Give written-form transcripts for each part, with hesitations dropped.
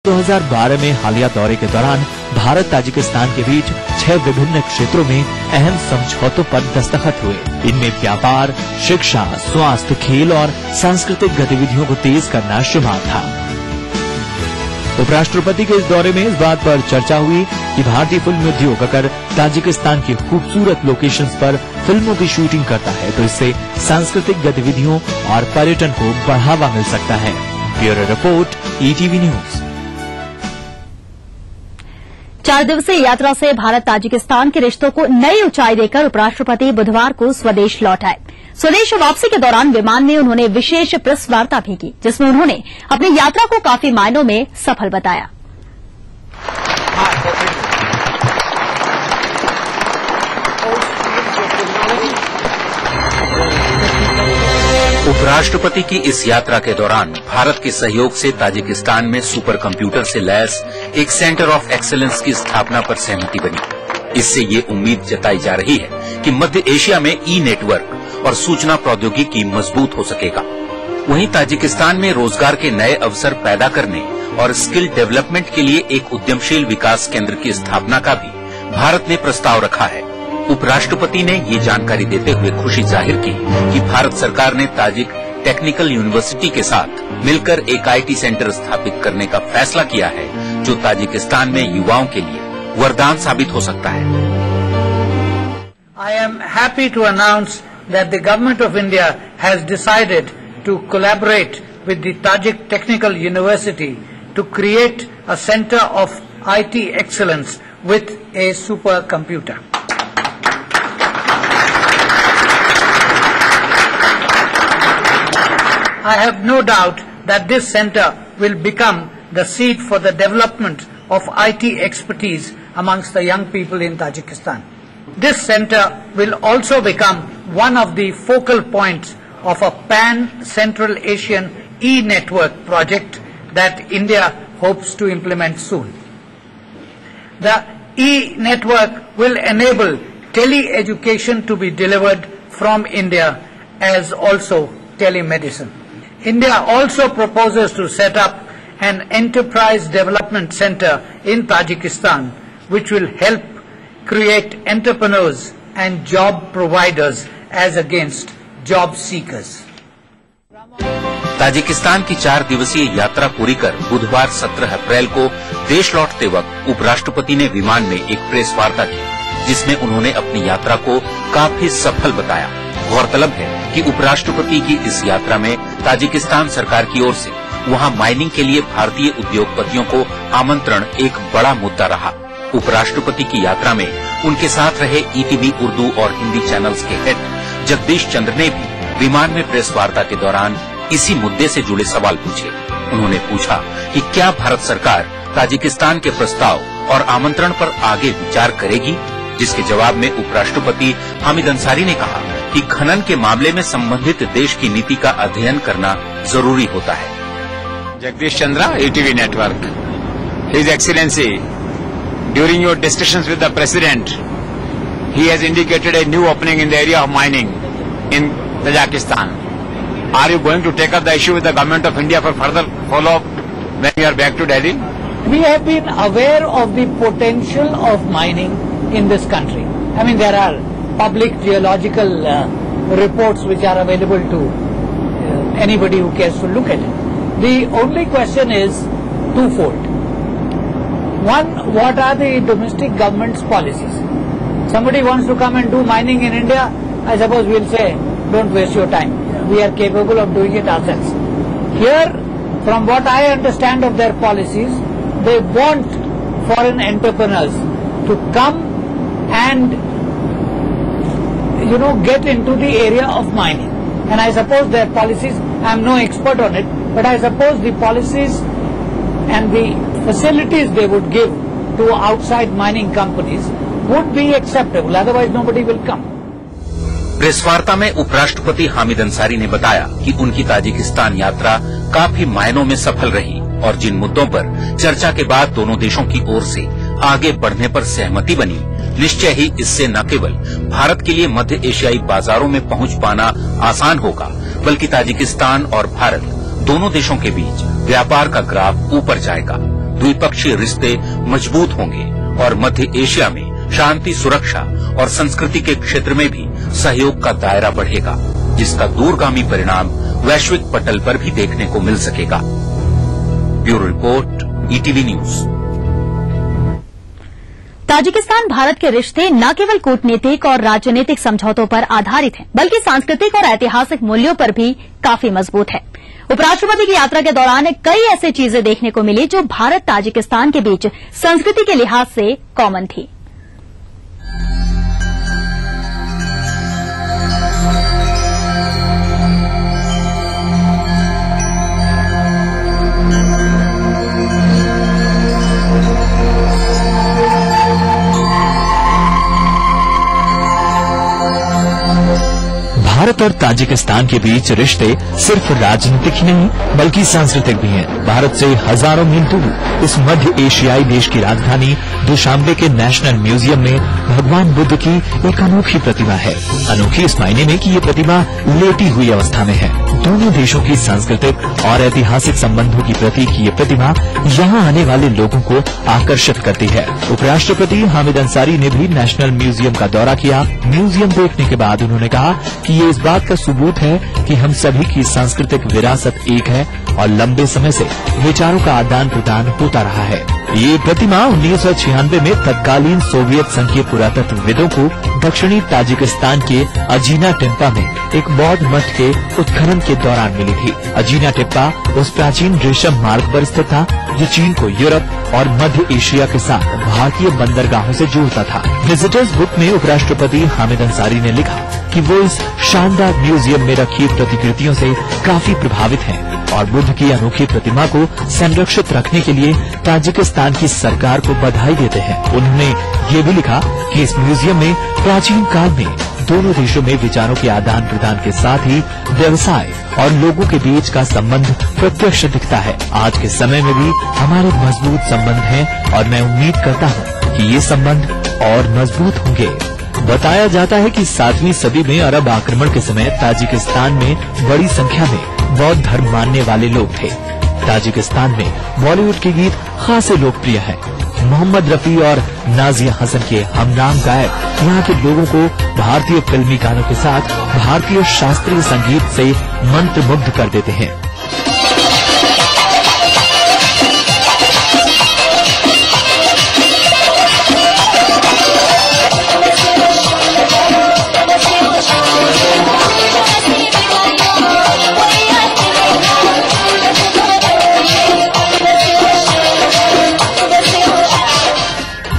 2012 में हालिया दौरे के दौरान भारत ताजिकिस्तान के बीच 6 विभिन्न क्षेत्रों में अहम समझौतों पर दस्तखत हुए। इनमें व्यापार, शिक्षा, स्वास्थ्य, खेल और सांस्कृतिक गतिविधियों को तेज करना शामिल था। उपराष्ट्रपति के इस दौरे में इस बात पर चर्चा हुई कि भारतीय फिल्म उद्योग अगर ताजिकिस्तान की खूबसूरत लोकेशंस पर फिल्मों की शूटिंग करता है तो इससे सांस्कृतिक गतिविधियों और पर्यटन को बढ़ावा मिल सकता है। Bureau report, ETV news. 4 दिवसीय यात्रा से भारत ताजिकिस्तान के रिश्तों को नई ऊंचाई देकर उपराष्ट्रपति बुधवार को स्वदेश लौट आए। स्वदेश वापसी के दौरान विमान में उन्होंने विशेष प्रेस वार्ता भी की, जिसमें उन्होंने अपनी यात्रा को काफी मायनों में सफल बताया। उपराष्ट्रपति की इस यात्रा के दौरान भारत के सहयोग से ताजिकिस्तान में सुपर कंप्यूटर से लैस एक सेंटर ऑफ एक्सीलेंस की स्थापना पर सहमति बनी। इससे ये उम्मीद जताई जा रही है कि मध्य एशिया में नेटवर्क और सूचना प्रौद्योगिकी मजबूत हो सकेगा। वहीं ताजिकिस्तान में रोजगार के नए अवसर पैदा करने और स्किल डेवलपमेंट के लिए एक उद्यमशील विकास केंद्र की स्थापना का भी भारत ने प्रस्ताव रखा है। उपराष्ट्रपति ने ये जानकारी देते हुए खुशी जाहिर की कि भारत सरकार ने ताजिक टेक्निकल यूनिवर्सिटी के साथ मिलकर एक IT सेंटर स्थापित करने का फैसला किया है, जो ताजिकिस्तान में युवाओं के लिए वरदान साबित हो सकता है। I am happy to announce that the Government of India has decided to collaborate with the Tajik Technical University to create a center of IT excellence with a supercomputer. I have no doubt that this center will become the seed for the development of IT expertise amongst the young people in Tajikistan. This center will also become one of the focal points of a pan-Central Asian e-network project that India hopes to implement soon. The e-network will enable tele-education to be delivered from India as also telemedicine. India also proposes to set up an enterprise development center in Tajikistan, which will help create entrepreneurs and job providers as against job seekers. Tajikistan की 4 दिवसीय यात्रा पूरी कर बुधवार 17 अप्रैल को देश लौटते वक्त उपराष्ट्रपति ने विमान में एक प्रेस वार्ता की, जिसमें उन्होंने अपनी यात्रा को काफी सफल बताया। गौरतलब है कि उपराष्ट्रपति की इस यात्रा में ताजिकिस्तान सरकार की ओर से वहां माइनिंग के लिए भारतीय उद्योगपतियों को आमंत्रण एक बड़ा मुद्दा रहा। उपराष्ट्रपति की यात्रा में उनके साथ रहे ETV उर्दू और हिंदी चैनल्स के हेड जगदीश चंद्र ने भी विमान में प्रेस वार्ता के दौरान इसी मुद्दे से जुड़े सवाल पूछे। उन्होंने पूछा कि क्या भारत सरकार ताजिकिस्तान के प्रस्ताव और आमंत्रण पर आगे विचार करेगी, जिसके जवाब में उपराष्ट्रपति हामिद अंसारी ने कहा कि खनन के मामले में संबंधित देश की नीति का अध्ययन करना जरूरी होता है। Jagdish Chandra, ETV Network. His Excellency, during your discussions with the President, he has indicated a new opening in the area of mining in Tajikistan. Are you going to take up the issue with the Government of India for further follow-up when you are back to Delhi? We have been aware of the potential of mining in this country. I mean, there are public geological reports which are available to anybody who cares to look at it. The only question is twofold. One, what are the domestic government's policies? Somebody wants to come and do mining in India, I suppose we'll say, don't waste your time. We are capable of doing it ourselves. Here, from what I understand of their policies, they want foreign entrepreneurs to come and get into the area of mining. And I suppose their policies, I am no expert on it, but I suppose the policies and the facilities they would give to outside mining companies would be acceptable, otherwise nobody will come. Press वार्ता में उपराष्ट्रपति हामिद अंसारी ने बताया कि उनकी Tajikistan यात्रा काफी मायनों में सफल रही और जिन मुद्दों पर चर्चा के बाद दोनों देशों की ओर से आगे बढ़ने पर सहमति बनी, निश्चय ही इससे न केवल भारत के लिए मध्य एशियाई बाजारों में पहुंच पाना आसान होगा, बल्कि ताजिकिस्तान और भारत दोनों देशों के बीच व्यापार का ग्राफ ऊपर जाएगा। द्विपक्षीय रिश्ते मजबूत होंगे और मध्य एशिया में शांति, सुरक्षा और संस्कृति के क्षेत्र में भी सहयोग का दायरा बढ़ेगा, जिसका दूरगामी परिणाम वैश्विक पटल पर भी देखने को मिल सकेगा। Bureau report, ETV news. Tajikistan Bharat के रिश्ते न केवल कूटनीतिक और राजनीतिक समझौतों पर आधारित हैं, बल्कि सांस्कृतिक और ऐतिहासिक मूल्यों पर भी काफी मजबूत है। उपराष्ट्रपति की यात्रा के दौरान कई ऐसी चीजें देखने को मिली जो भारत ताजिकिस्तान के बीच संस्कृति के लिहाज से कॉमन थी। भारत और ताजिकिस्तान के बीच रिश्ते सिर्फ राजनीतिक ही नहीं बल्कि सांस्कृतिक भी हैं। भारत से हजारों मील दूर इस मध्य एशियाई देश की राजधानी दुशांबे के नेशनल म्यूजियम में भगवान बुद्ध की एक अनोखी प्रतिमा है। अनोखी इस मायने में कि ये प्रतिमा लेटी हुई अवस्था में है। दोनों देशों की सांस्कृतिक और ऐतिहासिक संबंधों की प्रतीक ये प्रतिमा यहाँ आने वाले लोगों को आकर्षित करती है। उपराष्ट्रपति हामिद अंसारी ने भी नेशनल म्यूजियम का दौरा किया। म्यूजियम देखने के बाद उन्होंने कहा कि ये इस बात का सबूत है कि हम सभी की सांस्कृतिक विरासत एक है और लंबे समय से विचारों का आदान प्रदान होता रहा है। ये प्रतिमा 1996 में तत्कालीन सोवियत संघ के पुरातत्वविदों को दक्षिणी ताजिकिस्तान के अजीना टिप्पा में एक बौद्ध मठ के उत्खनन के दौरान मिली थी। अजीना टिप्पा उस प्राचीन रेशम मार्ग पर स्थित था जो चीन को यूरोप और मध्य एशिया के साथ भारतीय बंदरगाहों से जोड़ता था। विजिटर्स बुक में उपराष्ट्रपति हामिद अंसारी ने लिखा कि वो इस शानदार म्यूजियम में रखी प्रतिकृतियों से काफी प्रभावित हैं और बुद्ध की अनोखी प्रतिमा को संरक्षित रखने के लिए ताजिकिस्तान की सरकार को बधाई देते हैं। उन्होंने ये भी लिखा कि इस म्यूजियम में प्राचीन काल में दोनों देशों में विचारों के आदान प्रदान के साथ ही व्यवसाय और लोगों के बीच का संबंध प्रत्यक्ष दिखता है। आज के समय में भी हमारे मजबूत संबंध हैं और मैं उम्मीद करता हूँ कि ये संबंध और मजबूत होंगे। बताया जाता है कि 7वीं सदी में अरब आक्रमण के समय ताजिकिस्तान में बड़ी संख्या में बौद्ध धर्म मानने वाले लोग थे। ताजिकिस्तान में बॉलीवुड के गीत खासे लोकप्रिय हैं। मोहम्मद रफी और नाजिया हसन के हमनाम गायक यहाँ के लोगों को भारतीय फिल्मी गानों के साथ भारतीय शास्त्रीय संगीत से मंत्रमुग्ध कर देते हैं।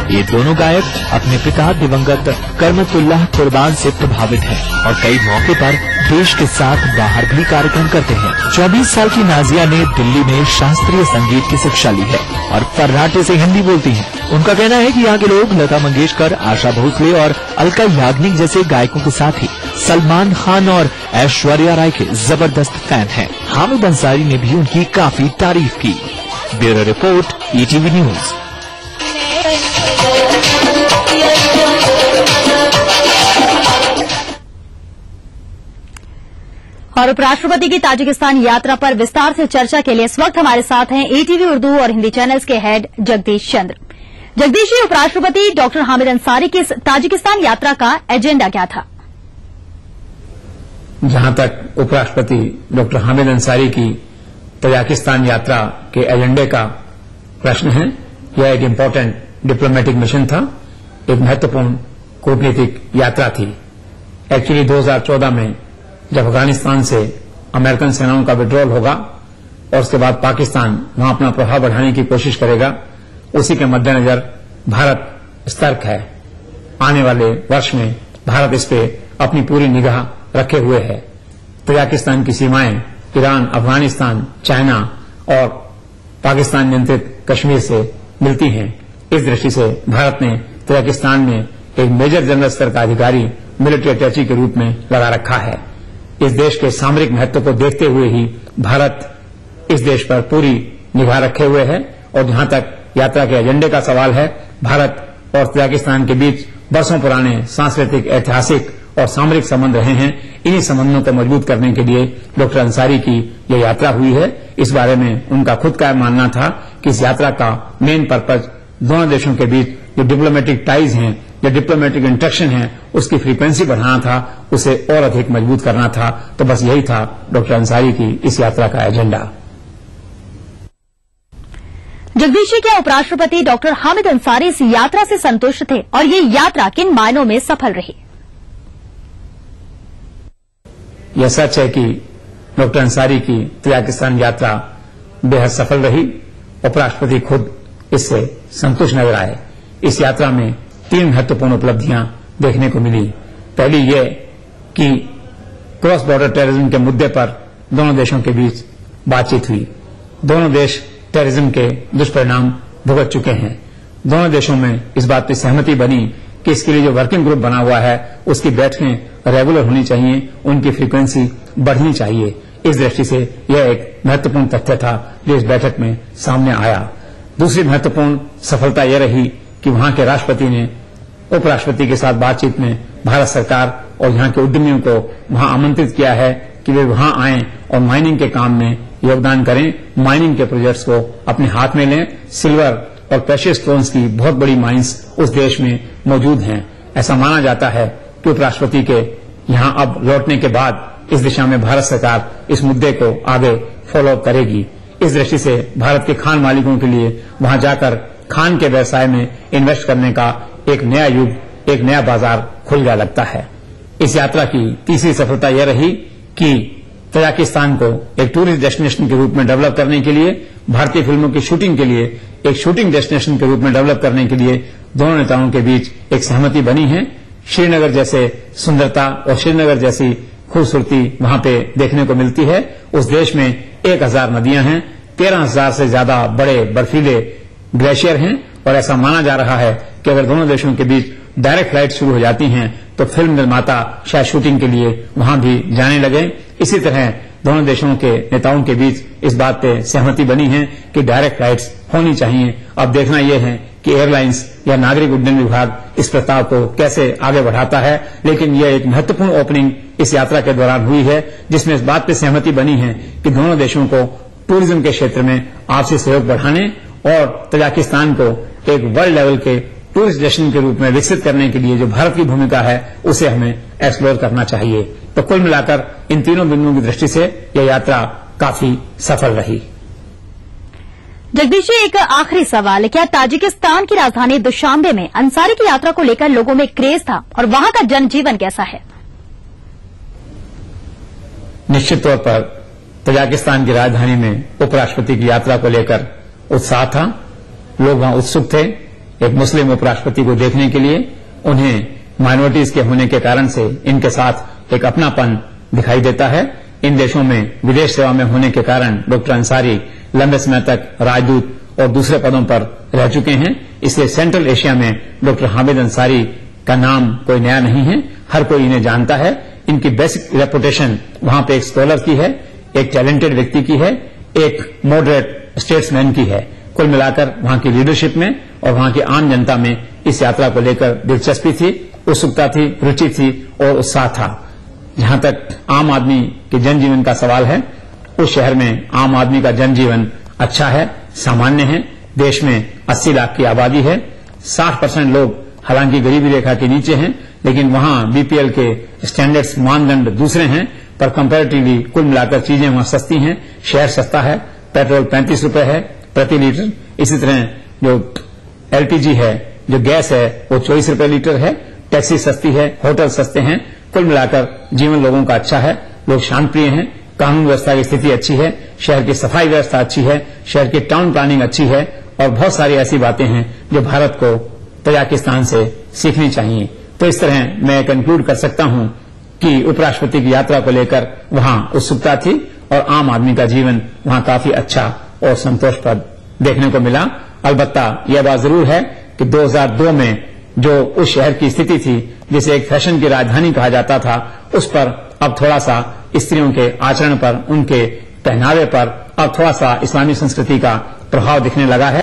ये दोनों गायक अपने पिता दिवंगत करमतुल्लाह कुर्बान से प्रभावित हैं और कई मौके पर देश के साथ बाहर भी कार्यक्रम करते हैं। 24 साल की नाजिया ने दिल्ली में शास्त्रीय संगीत की शिक्षा ली है और फर्राटे से हिंदी बोलती हैं। उनका कहना है कि यहाँ के लोग लता मंगेशकर, आशा भोसले और अलका याग्निक जैसे गायकों के साथ ही सलमान खान और ऐश्वर्या राय के जबरदस्त फैन हैं। हामिद अंसारी ने भी उनकी काफी तारीफ की। Bureau report, ETV news. और उपराष्ट्रपति की ताजिकिस्तान यात्रा पर विस्तार से चर्चा के लिए इस वक्त हमारे साथ हैं एटीवी उर्दू और हिंदी चैनल्स के हेड जगदीश चंद्र। जगदीश जी, उपराष्ट्रपति डॉक्टर हामिद अंसारी की ताजिकिस्तान यात्रा का एजेंडा क्या था? जहां तक उपराष्ट्रपति डॉक्टर हामिद अंसारी की ताजिकिस्तान यात्रा के एजेंडे का प्रश्न है, यह एक इम्पोर्टेंट डिप्लोमेटिक मिशन था, एक महत्वपूर्ण कूटनीतिक यात्रा थी। एक्चुअली 2014 में जब अफगानिस्तान से अमेरिकन सेनाओं का विड्रॉल होगा और उसके बाद पाकिस्तान वहां अपना प्रभाव बढ़ाने की कोशिश करेगा, उसी के मद्देनजर भारत सतर्क है। आने वाले वर्ष में भारत इस पे अपनी पूरी निगाह रखे हुए है। ताजिकिस्तान की सीमाएं ईरान, अफगानिस्तान, चाइना और पाकिस्तान नियंत्रित कश्मीर से मिलती हैं। इस दृष्टि से भारत ने ताजिकिस्तान में एक मेजर जनरल स्तर का अधिकारी मिलिट्री अटैची के रूप में लगा रखा है। इस देश के सामरिक महत्व को देखते हुए ही भारत इस देश पर पूरी निगाह रखे हुए है। और जहां तक यात्रा के एजेंडे का सवाल है, भारत और ताजिकिस्तान के बीच बरसों पुराने सांस्कृतिक, ऐतिहासिक और सामरिक संबंध रहे हैं। इन्हीं संबंधों को मजबूत करने के लिए डॉक्टर अंसारी की यह यात्रा हुई है। इस बारे में उनका खुद का मानना था कि इस यात्रा का मेन पर्पज दोनों देशों के बीच जो डिप्लोमेटिक टाइज हैं, जो डिप्लोमेटिक इंटरेक्शन है, उसकी फ्रीक्वेंसी बढ़ाना था, उसे और अधिक मजबूत करना था। तो बस यही था डॉक्टर अंसारी की इस यात्रा का एजेंडा। जगदीश जी, क्या उपराष्ट्रपति डॉक्टर हामिद अंसारी इस यात्रा से संतुष्ट थे और ये यात्रा किन मायनों में सफल रही? यह सच है कि डॉक्टर अंसारी की तजाकिस्तान यात्रा बेहद सफल रही। उपराष्ट्रपति खुद इससे संतुष्ट नजर आए। इस यात्रा में 3 महत्वपूर्ण उपलब्धियां देखने को मिली। पहली ये कि क्रॉस बॉर्डर टेररिज्म के मुद्दे पर दोनों देशों के बीच बातचीत हुई। दोनों देश टेररिज्म के दुष्परिणाम भुगत चुके हैं। दोनों देशों में इस बात पर सहमति बनी कि इसके लिए जो वर्किंग ग्रुप बना हुआ है उसकी बैठकें रेगुलर होनी चाहिए, उनकी फ्रीक्वेंसी बढ़नी चाहिए। इस दृष्टि से यह एक महत्वपूर्ण तथ्य था जो इस बैठक में सामने आया। दूसरी महत्वपूर्ण सफलता यह रही कि वहां के राष्ट्रपति ने उपराष्ट्रपति के साथ बातचीत में भारत सरकार और यहां के उद्यमियों को वहां आमंत्रित किया है कि वे वहां आएं और माइनिंग के काम में योगदान करें, माइनिंग के प्रोजेक्ट्स को अपने हाथ में लें। सिल्वर और प्रेशियस स्टोन्स की बहुत बड़ी माइंस उस देश में मौजूद हैं। ऐसा माना जाता है कि उपराष्ट्रपति के यहां अब लौटने के बाद इस दिशा में भारत सरकार इस मुद्दे को आगे फॉलोअप करेगी। इस दृष्टि से भारत के खान मालिकों के लिए वहां जाकर खान के व्यवसाय में इन्वेस्ट करने का एक नया युग, एक नया बाजार खुल गया लगता है। इस यात्रा की तीसरी सफलता यह रही कि तजाकिस्तान को एक टूरिस्ट डेस्टिनेशन के रूप में डेवलप करने के लिए, भारतीय फिल्मों की शूटिंग के लिए एक शूटिंग डेस्टिनेशन के रूप में डेवलप करने के लिए दोनों नेताओं के बीच एक सहमति बनी है। श्रीनगर जैसे सुंदरता और श्रीनगर जैसी खूबसूरती वहां पे देखने को मिलती है। उस देश में 1000 नदियां हैं, 13,000 से ज्यादा बड़े बर्फीले ग्लेशियर हैं और ऐसा माना जा रहा है कि अगर दोनों देशों के बीच डायरेक्ट फ्लाइट शुरू हो जाती हैं तो फिल्म निर्माता शायद शूटिंग के लिए वहां भी जाने लगे। इसी तरह दोनों देशों के नेताओं के बीच इस बात पे सहमति बनी है कि डायरेक्ट फ्लाइट्स होनी चाहिए। अब देखना यह है कि एयरलाइंस या नागरिक उड्डयन विभाग इस प्रस्ताव को कैसे आगे बढ़ाता है। लेकिन यह एक महत्वपूर्ण ओपनिंग इस यात्रा के दौरान हुई है जिसमें इस बात पे सहमति बनी है कि दोनों देशों को टूरिज्म के क्षेत्र में आपसी सहयोग बढ़ाने और तजाकिस्तान को एक वर्ल्ड लेवल के टूरिस्ट डेस्टिनेशन के रूप में विकसित करने के लिए जो भारत की भूमिका है उसे हमें एक्सप्लोर करना चाहिए। तो कुल मिलाकर इन तीनों बिंदुओं की दृष्टि से यह यात्रा काफी सफल रही। जगदीश जी, एक आखिरी सवाल, क्या ताजिकिस्तान की राजधानी दुशांबे में अंसारी की यात्रा को लेकर लोगों में क्रेज था और वहां का जनजीवन कैसा है? निश्चित तौर पर तजाकिस्तान की राजधानी में उपराष्ट्रपति की यात्रा को लेकर उत्साह था। लोग वहां उत्सुक थे एक मुस्लिम उपराष्ट्रपति को देखने के लिए। उन्हें माइनॉरिटीज के होने के कारण से इनके साथ एक अपनापन दिखाई देता है। इन देशों में विदेश सेवा में होने के कारण डॉक्टर अंसारी लंबे समय तक राजदूत और दूसरे पदों पर रह चुके हैं। इसलिए सेंट्रल एशिया में डॉक्टर हामिद अंसारी का नाम कोई नया नहीं है, हर कोई इन्हें जानता है। इनकी बेसिक रेपुटेशन वहां पे एक स्कॉलर की है, एक टैलेंटेड व्यक्ति की है, एक मॉडरेट स्टेट्समैन की है। कुल मिलाकर वहां की लीडरशिप में और वहां की आम जनता में इस यात्रा को लेकर दिलचस्पी थी, उत्सुकता थी, रुचि थी और उत्साह था। जहां तक आम आदमी के जनजीवन का सवाल है, उस शहर में आम आदमी का जनजीवन अच्छा है, सामान्य है। देश में 80 लाख की आबादी है, 60% लोग हालांकि गरीबी रेखा के नीचे हैं, लेकिन वहां बीपीएल के स्टैंडर्ड्स मानदंड दूसरे हैं, पर कंपैरेटिवली कुल मिलाकर चीजें वहां सस्ती हैं। शहर सस्ता है, पेट्रोल 35 रुपए है प्रति लीटर। इसी तरह जो एलपीजी है, जो गैस है, वो 24 रुपए लीटर है। टैक्सी सस्ती है, होटल सस्ते हैं। कुल मिलाकर जीवन लोगों का अच्छा है, लोग शांत प्रिय हैं, कानून व्यवस्था की स्थिति अच्छी है, शहर की सफाई व्यवस्था अच्छी है, शहर की टाउन प्लानिंग अच्छी है और बहुत सारी ऐसी बातें हैं जो भारत को तजाकिस्तान से सीखनी चाहिए। तो इस तरह मैं कंक्लूड कर सकता हूं कि उपराष्ट्रपति की यात्रा को लेकर वहां उत्सुकता थी और आम आदमी का जीवन वहां काफी अच्छा और संतोषप्रद देखने को मिला। अलबत्ता यह बात जरूर है कि 2002 में जो उस शहर की स्थिति थी जिसे एक फैशन की राजधानी कहा जाता था, उस पर अब थोड़ा सा स्त्रियों के आचरण पर, उनके पहनावे पर अब थोड़ा सा इस्लामी संस्कृति का प्रभाव दिखने लगा है।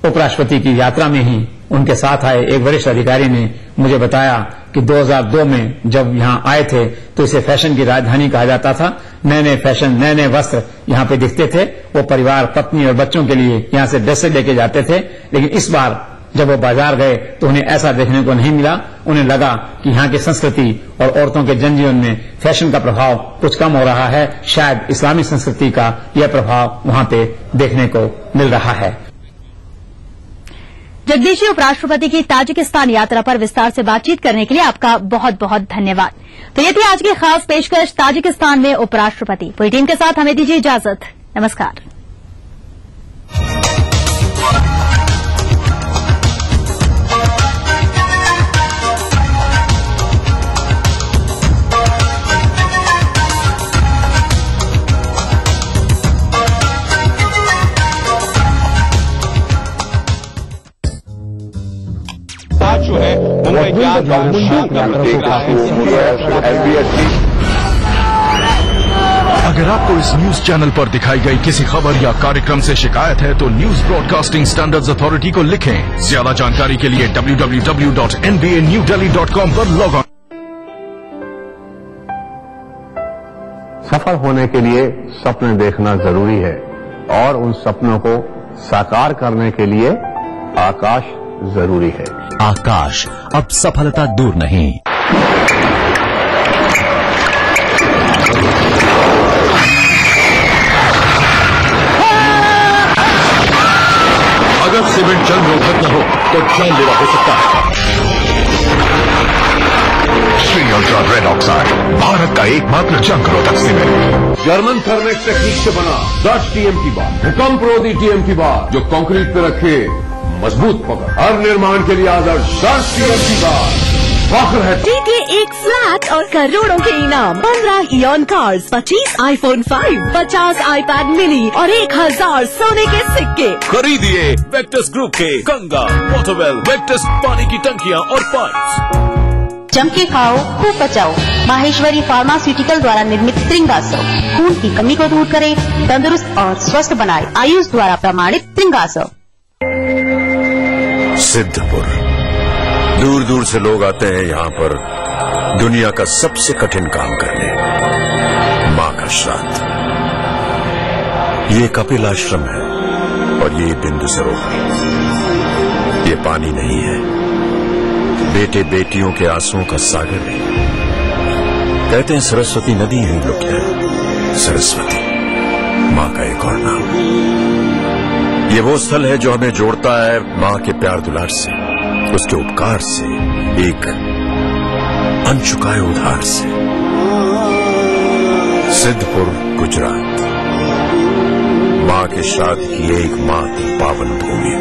उपराष्ट्रपति की यात्रा में ही उनके साथ आए एक वरिष्ठ अधिकारी ने मुझे बताया कि 2002 में जब यहां आए थे तो इसे फैशन की राजधानी कहा जाता था। नए नए फैशन, नए नए वस्त्र यहां पे दिखते थे वो परिवार, पत्नी और बच्चों के लिए यहां से ड्रेसें लेके जाते थे। लेकिन इस बार जब वो बाजार गए तो उन्हें ऐसा देखने को नहीं मिला। उन्हें लगा कि यहाँ की संस्कृति और औरतों के जनजीवन में फैशन का प्रभाव कुछ कम हो रहा है। शायद इस्लामी संस्कृति का यह प्रभाव वहां पे देखने को मिल रहा है। जगदीश जी, उपराष्ट्रपति की ताजिकिस्तान यात्रा पर विस्तार से बातचीत करने के लिए आपका बहुत बहुत धन्यवाद। तो ये थी आज की खास पेशकश ताजिकिस्तान में उपराष्ट्रपति। पूरी टीम के साथ हमें दीजिए इजाजत। नमस्कार। जो है मुंबई के अगर आपको इस न्यूज चैनल पर दिखाई गई किसी खबर या कार्यक्रम से शिकायत है तो न्यूज ब्रॉडकास्टिंग स्टैंडर्ड्स अथॉरिटी को लिखें। ज्यादा जानकारी के लिए www.nbanewdelhi.com पर लॉग ऑन। सफल होने के लिए सपने देखना जरूरी है और उन सपनों को साकार करने के लिए आकाश जरूरी है। आकाश, अब सफलता दूर नहीं। अगर सीमेंट जंग रोधक न हो तो जानलेवा हो सकता है। Shri ultra red oxide, Bharat का एकमात्र जंग रोधक सीमेंट। जर्मन थर्मेक्स टेक्निक से बना 10 TMT बार, भूकंप रोधी TMT बार जो कंक्रीट पे रखे मजबूत पकड़, हर निर्माण के लिए आदर्श 10 TMT बार। फख्र है जीते एक फ्लैट और करोड़ों के इनाम, 15 ion cars, 25 iPhone 5, 50 iPad mini और 1000 सोने के सिक्के। खरीदिए वेक्टस ग्रुप के गंगा, वाटरवेल, वेक्टस पानी की टंकियां और पाइप्स। जम के खाओ, खूब बचाओ। माहेश्वरी फार्मास्यूटिकल द्वारा निर्मित त्रिंगासव खून की कमी को दूर करे, तंदुरुस्त और स्वस्थ बनाए। आयुष द्वारा प्रमाणित त्रिंगासव। सिद्धपुर, दूर दूर से लोग आते हैं यहाँ पर दुनिया का सबसे कठिन काम करने, माँ का श्राद्ध। ये कपिल आश्रम है और ये बिंदु सरोवर। ये पानी नहीं है, बेटे बेटियों के आंसुओं का सागर है। कहते हैं सरस्वती नदी है, लोग क्या है? सरस्वती माँ का एक और नाम। ये वो स्थल है जो हमें जोड़ता है माँ के प्यार दुलार से, उसके उपकार से, एक अनचुकाए उधार से। सिद्धपुर, गुजरात, माँ के श्राद्ध की एकमात्र पावन भूमि।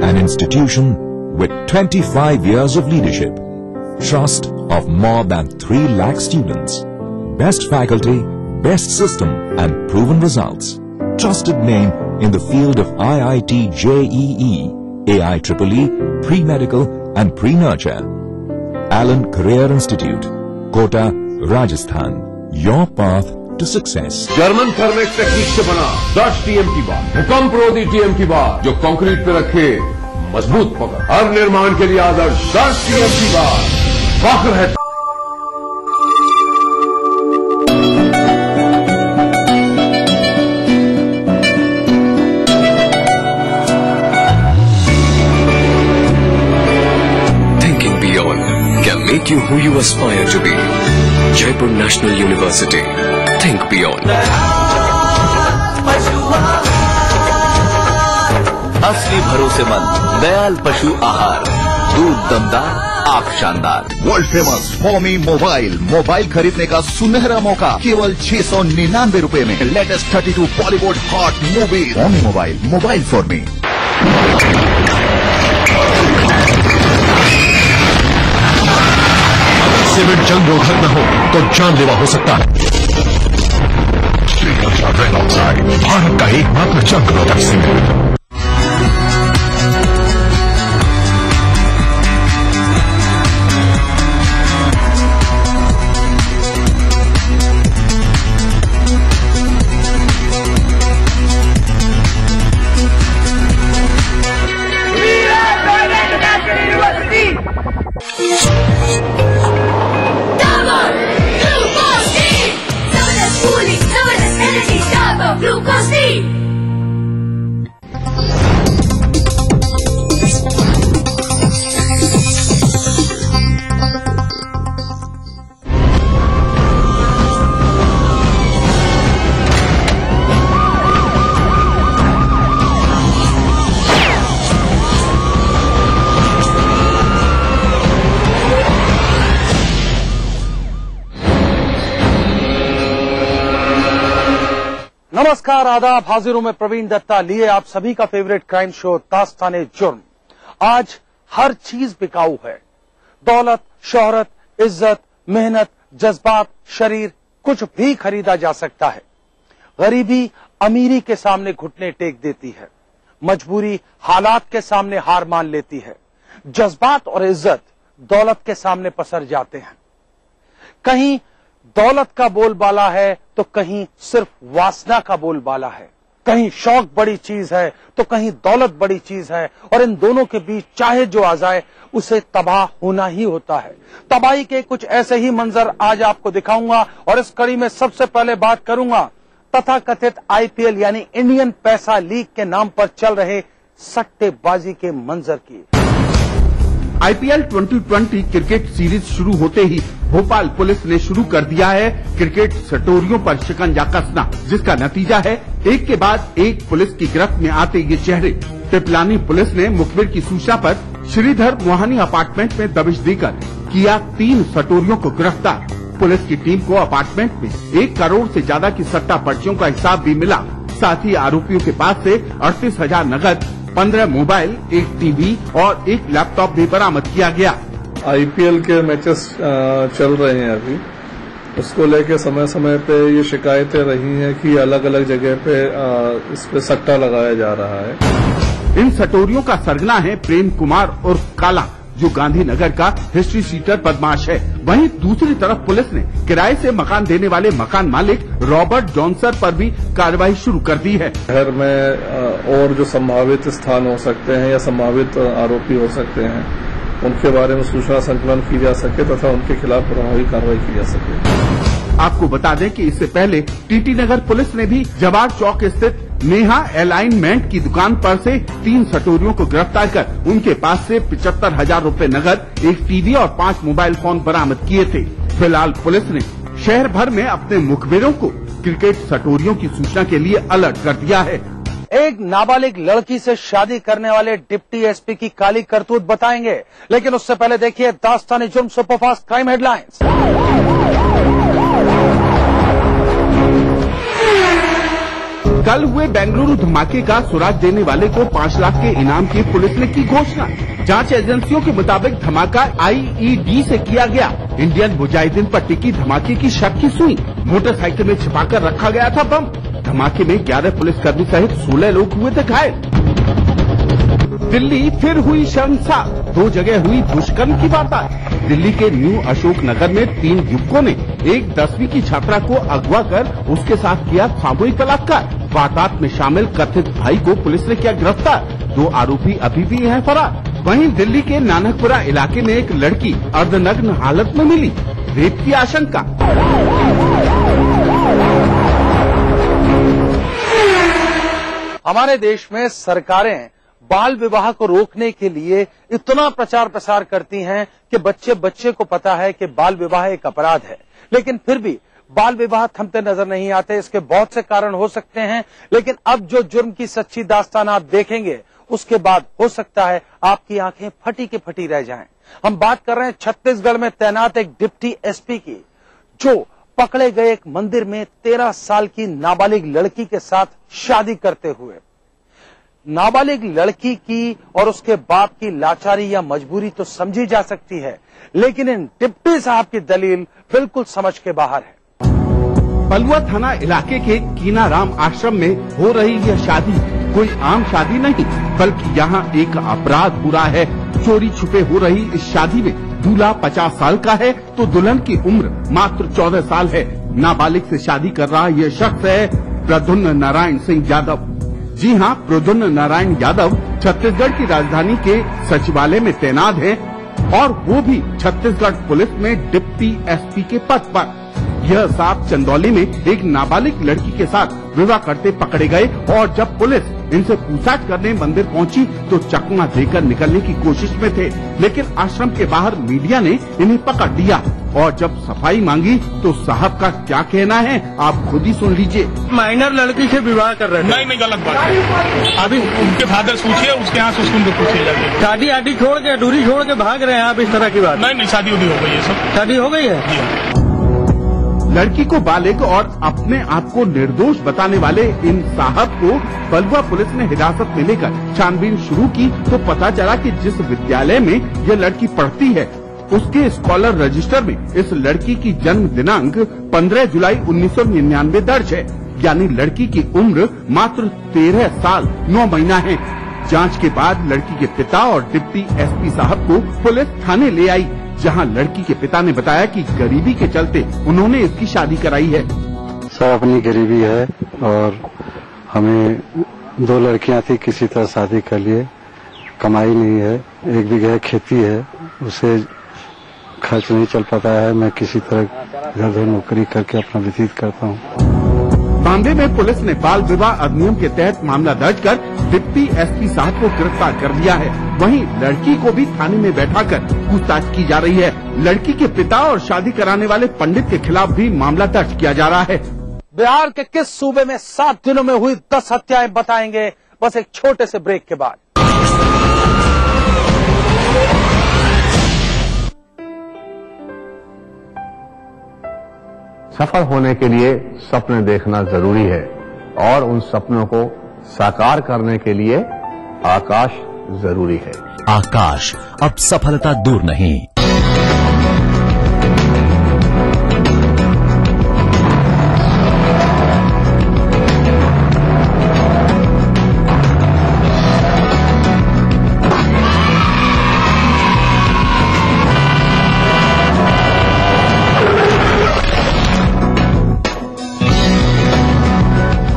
An institution with 25 years of leadership, trust of more than 3 lakh students, best faculty, best system and proven results. Trusted name in the field of IIT JEE, AIEEE, pre-medical and pre-nurture. Allen Career Institute, Kota, Rajasthan. Your path to success. German Thermax technique से बना 10 TMT बार, भूकंप रोधी TMT बार जो concrete पे रखे मजबूत पकड़, हर निर्माण के लिए आदर्श 10 TMT बार। फख्र है make you who you aspire to be. Jaipur National University. Think beyond. असली भरोसेमंद दयाल पशु आहार, दूध दमदार, आंख शानदार। World famous foamy mobile, mobile खरीदने का सुनहरा मौका केवल 699 रुपए में। Latest 32 Bollywood hot movie. Foamy mobile, mobile for me. Cement जंग रोधक न हो तो जानलेवा हो सकता है। Shri ultra red oxide, Bharat का एकमात्र जंग रोधक सीमेंट। नमस्कार, आदाब, हाजिर हूं मैं प्रवीण दत्ता लिए आप सभी का फेवरेट क्राइम शो दास्ताने जुर्म। आज हर चीज बिकाऊ है। दौलत, शोहरत, इज्जत, मेहनत, जज्बात, शरीर, कुछ भी खरीदा जा सकता है। गरीबी अमीरी के सामने घुटने टेक देती है। मजबूरी हालात के सामने हार मान लेती है। जज्बात और इज्जत दौलत के सामने पसर जाते हैं। कहीं दौलत का बोलबाला है तो कहीं सिर्फ वासना का बोलबाला है। कहीं शौक बड़ी चीज है तो कहीं दौलत बड़ी चीज है, और इन दोनों के बीच चाहे जो आ जाए उसे तबाह होना ही होता है। तबाही के कुछ ऐसे ही मंजर आज आपको दिखाऊंगा, और इस कड़ी में सबसे पहले बात करूंगा तथाकथित आईपीएल यानी इंडियन पैसा लीग के नाम पर चल रहे सट्टेबाजी के मंजर की। आईपीएल 2020 क्रिकेट सीरीज शुरू होते ही भोपाल पुलिस ने शुरू कर दिया है क्रिकेट सटोरियों पर शिकंजा कसना, जिसका नतीजा है एक के बाद एक पुलिस की गिरफ्त में आते ये चेहरे। पिपलानी पुलिस ने मुखबिर की सूचना पर श्रीधर मोहानी अपार्टमेंट में दबिश देकर किया 3 सटोरियों को गिरफ्तार। पुलिस की टीम को अपार्टमेंट में 1 करोड़ से ज्यादा की सट्टा पर्चियों का हिसाब भी मिला। साथ ही आरोपियों के पास से 38,000 नकद, 15 मोबाइल, 1 टीवी और 1 लैपटॉप भी बरामद किया गया। आईपीएल के मैचेस चल रहे हैं अभी, उसको लेके समय समय पे ये शिकायतें रही हैं कि अलग अलग जगह पे इस पे सट्टा लगाया जा रहा है। इन सटोरियों का सरगना है प्रेम कुमार और काला, जो गांधीनगर का हिस्ट्री सीटर बदमाश है। वहीं दूसरी तरफ पुलिस ने किराए से मकान देने वाले मकान मालिक रॉबर्ट जॉनसन पर भी कार्रवाई शुरू कर दी है। शहर में और जो संभावित स्थान हो सकते हैं या संभावित आरोपी हो सकते हैं, उनके बारे में सूचना संकलन की जा सके तथा उनके खिलाफ प्रभावी कार्रवाई की जा सके। आपको बता दें कि इससे पहले टीटी नगर पुलिस ने भी जवाहर चौक स्थित नेहा अलाइनमेंट की दुकान पर से 3 सटोरियों को गिरफ्तार कर उनके पास से 75,000 रूपए नकद, 1 टीवी और 5 मोबाइल फोन बरामद किए थे। फिलहाल पुलिस ने शहर भर में अपने मुखबिरों को क्रिकेट सटोरियों की सूचना के लिए अलर्ट कर दिया है। एक नाबालिग लड़की से शादी करने वाले डिप्टी एसपी की काली करतूत बताएंगे, लेकिन उससे पहले देखिए दास्ताने जुर्म सुपरफास्ट क्राइम हेडलाइंस। कल हुए बेंगलुरु धमाके का सुराग देने वाले को 5 लाख के इनाम की पुलिस ने की घोषणा। जांच एजेंसियों के मुताबिक धमाका आईईडी से किया गया। इंडियन मुजाहिदीन पर टिकी धमाके की शक की सुई। मोटरसाइकिल में छिपाकर रखा गया था बम। धमाके में 11 पुलिसकर्मी सहित 16 लोग हुए थे घायल। दिल्ली फिर हुई शर्मसार, 2 जगह हुई दुष्कर्म की वारदात। दिल्ली के न्यू अशोक नगर में 3 युवकों ने एक 10वीं की छात्रा को अगवा कर उसके साथ किया सामूहिक बलात्कार। वारदात में शामिल कथित भाई को पुलिस ने किया गिरफ्तार। 2 आरोपी अभी भी हैं फरार। वहीं दिल्ली के नानकपुरा इलाके में एक लड़की अर्धनग्न हालत में मिली, रेप की आशंका। हमारे देश में सरकारें बाल विवाह को रोकने के लिए इतना प्रचार प्रसार करती हैं कि बच्चे बच्चे को पता है कि बाल विवाह एक अपराध है, लेकिन फिर भी बाल विवाह थमते नजर नहीं आते। इसके बहुत से कारण हो सकते हैं, लेकिन अब जो जुर्म की सच्ची दास्तान आप देखेंगे उसके बाद हो सकता है आपकी आंखें फटी की फटी रह जाएं। हम बात कर रहे हैं छत्तीसगढ़ में तैनात एक डिप्टी एसपी की, जो पकड़े गए एक मंदिर में 13 साल की नाबालिग लड़की के साथ शादी करते हुए। नाबालिग लड़की की और उसके बाप की लाचारी या मजबूरी तो समझी जा सकती है, लेकिन इन डिप्टी साहब की दलील बिल्कुल समझ के बाहर है। बलुआ थाना इलाके के कीनाराम आश्रम में हो रही यह शादी कोई आम शादी नहीं, बल्कि यहाँ एक अपराध हो रहा है। चोरी छुपे हो रही इस शादी में दूल्हा 50 साल का है तो दुल्हन की उम्र मात्र 14 साल है। नाबालिग से शादी कर रहा यह शख्स है प्रद्युम्न नारायण सिंह यादव। जी हाँ, प्रद्युम्न नारायण यादव छत्तीसगढ़ की राजधानी के सचिवालय में तैनात हैं और वो भी छत्तीसगढ़ पुलिस में डिप्टी एसपी के पद पर। यह साहब चंदौली में एक नाबालिग लड़की के साथ विवाह करते पकड़े गए और जब पुलिस इनसे पूछताछ करने मंदिर पहुंची तो चकमा देकर निकलने की कोशिश में थे, लेकिन आश्रम के बाहर मीडिया ने इन्हें पकड़ लिया और जब सफाई मांगी तो साहब का क्या कहना है आप खुद ही सुन लीजिए। माइनर लड़की से विवाह कर रहे थे। नहीं गलत बात है। अभी उनके फादर पूछिए, उसके यहाँ से उसको पूछिए जाके। शादी आदि छोड़ के दूरी छोड़ के भाग रहे हैं आप, इस तरह की बात? नहीं शादी उदी हो गई है, सब शादी हो गई है। लड़की को बालिग और अपने आप को निर्दोष बताने वाले इन साहब को बलुआ पुलिस ने हिरासत में लेकर छानबीन शुरू की तो पता चला कि जिस विद्यालय में यह लड़की पढ़ती है उसके स्कॉलर रजिस्टर में इस लड़की की जन्म दिनांक 15 जुलाई 1999 दर्ज है, यानी लड़की की उम्र मात्र 13 साल 9 महीना है। जांच के बाद लड़की के पिता और डिप्टी एसपी साहब को पुलिस थाने ले आई, जहां लड़की के पिता ने बताया कि गरीबी के चलते उन्होंने इसकी शादी कराई है। सर अपनी गरीबी है और हमें 2 लड़कियां थी, किसी तरह शादी कर लिए, कमाई नहीं है, 1 बीघा खेती है, उसे खर्च नहीं चल पाता है, मैं किसी तरह घर घर नौकरी करके अपना व्यतीत करता हूँ। मामले में पुलिस ने बाल विवाह अधिनियम के तहत मामला दर्ज कर डिप्टी एसपी साहब को गिरफ्तार कर लिया है। वहीं लड़की को भी थाने में बैठाकर पूछताछ की जा रही है। लड़की के पिता और शादी कराने वाले पंडित के खिलाफ भी मामला दर्ज किया जा रहा है। बिहार के किस सूबे में 7 दिनों में हुई 10 हत्याएं बताएंगे बस एक छोटे से ब्रेक के बाद। सफल होने के लिए सपने देखना जरूरी है और उन सपनों को साकार करने के लिए आकाश जरूरी है। आकाश अब सफलता दूर नहीं।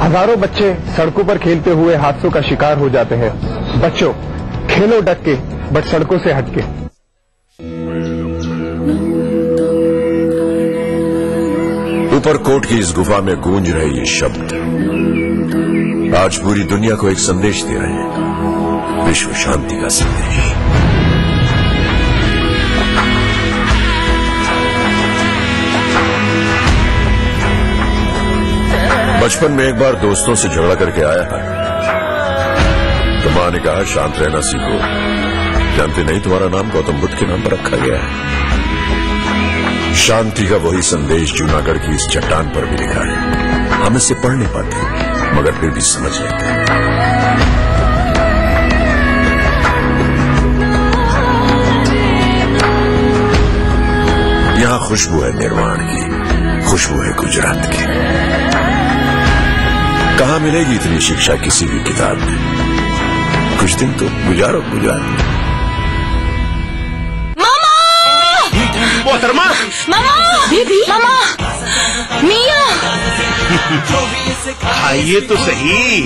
हजारों बच्चे सड़कों पर खेलते हुए हादसों का शिकार हो जाते हैं। बच्चों, खेलो डट के, बट सड़कों से हटके। ऊपरकोट की इस गुफा में गूंज रहे ये शब्द आज पूरी दुनिया को एक संदेश दे रहे हैं, विश्व शांति का संदेश। बचपन में एक बार दोस्तों से झगड़ा करके आया था, तो मां ने कहा शांत रहना सीखो। जानते नहीं तुम्हारा नाम गौतम बुद्ध के नाम पर रखा गया है। शांति का वही संदेश जूनागढ़ की इस चट्टान पर भी लिखा है। हम इसे पढ़ नहीं पाते मगर फिर भी समझ लेते हैं। यहाँ खुशबू है निर्माण की, खुशबू है गुजरात की। कहाँ मिलेगी इतनी शिक्षा किसी भी किताब में। कुछ दिन तो गुजारो गुजारो। मोहतरमा, मामा, बेबी, मामा, मिया, खाइए तो सही।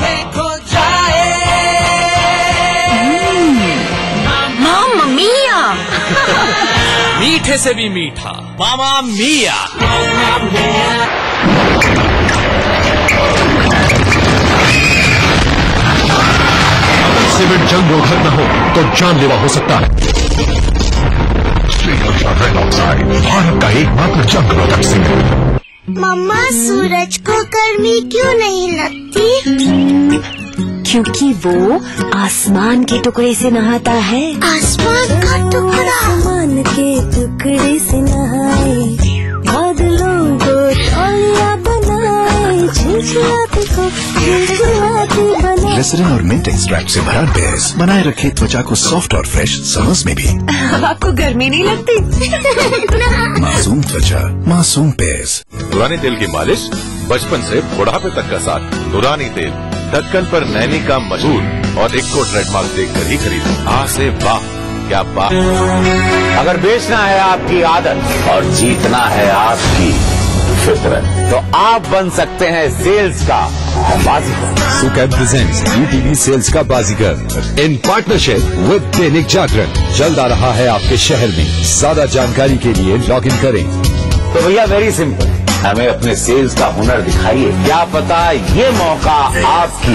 मामा मिया। मीठे से भी मीठा मामा मिया। सीमेंट जंग रोधक न हो तो जानलेवा हो सकता है। रेड ऑक्साइड, भारत का एकमात्र जंग रोधक सीमेंट। मम्मा, सूरज को गर्मी क्यों नहीं लगती? क्योंकि वो आसमान के टुकड़े से नहाता है। आसमान का टुकड़ा? आसमान के टुकड़े से नहाए, बादलों को तौलिया बनाए, झिलझिलाते को झिलझिलाते बनाए। ग्लिसरीन और मिंट एक्सट्रैक्ट से भरा बेस बनाए रखे त्वचा को सॉफ्ट और फ्रेश समर्स में भी। आपको गर्मी नहीं लगती? मासूम त्वचा, मासूम बेस। नूरानी तेल की मालिश बचपन से बुढ़ापे तक का साथ। नूरानी तेल ढक्कन पर नैनी का मशहूर और इको ट्रेडमार्क देखकर ही खरीदो। आ से वाह, क्या बात। अगर बेचना है आपकी आदत और जीतना है आपकी फितरत, तो आप बन सकते हैं सेल्स का बाजीगर। सुकैब प्रेजेंट्स यूटीवी सेल्स का बाजीगर in partnership with Dainik Jagran. जल्द आ रहा है आपके शहर में। ज्यादा जानकारी के लिए लॉग इन करें। तो भैया वेरी सिंपल, हमें अपने सेल्स का हुनर दिखाइए। क्या पता ये मौका आपकी